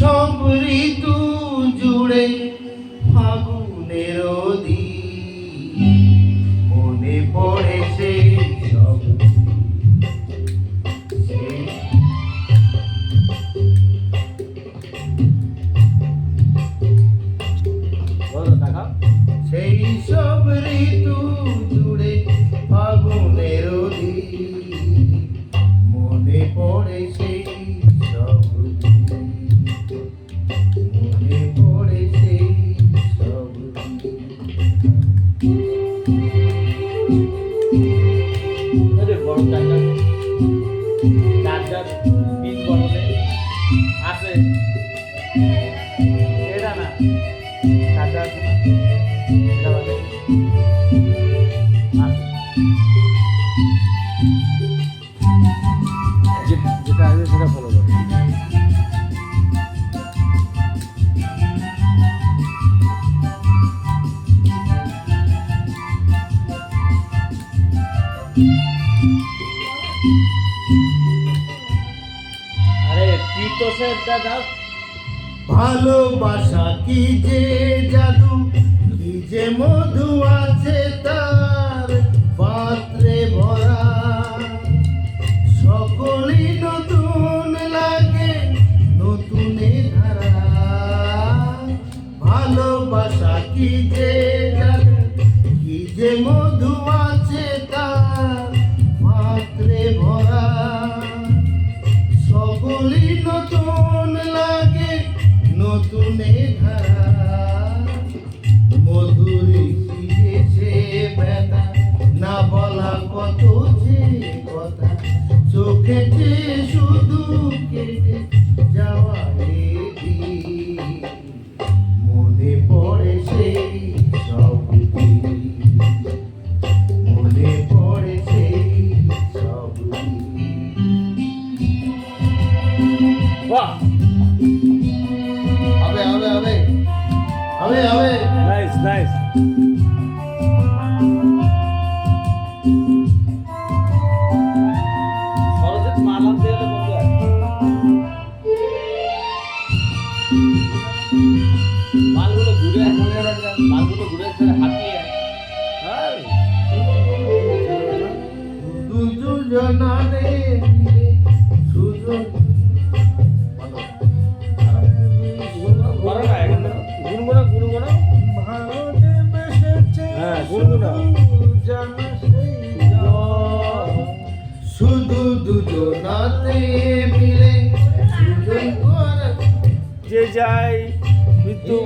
সব ঋতু জুড়ে ফাগুনের দিন মনে পড়ে সেই সব সেই সব ঋতু জুড়ে ফাগুনের দিন মনে পড়ে সেই সব মনে পড়ে সেই সব বড় চার্জার পিন বড়লে আছে এটা না চার্জার এটা বলে যেটা আছে সেটা ফলো করো। আরে তীর্থসের দাদা ভালোবাসা কি যে জাদু কি যে মধু আছে তার পাত্রে ভরা সকলই নতুন লাগে নতুনে ধারা ভালোবাসা কি যে জাদু কি যে মধু আছে তার পাত্রে ভরা সকলই নতুন লাগে নতুনে ধারা মধুরী শিখেছে ব্যথা না বলা কত যে কথা চোখেতে শুধু কেটে যাওয়া মনে পড়ে সেই সব মনে পড়ে সেই সব বাহ হবে হবে হবে হবে হবে নাইস নাইস সরস্বতী মালা দিয়ে বন্ধু মালগুলো ঘুরে হাতিয়ে দুজনে সুজন শুধু দুজনাতে মিলে সুজন যে যায় মৃত্যু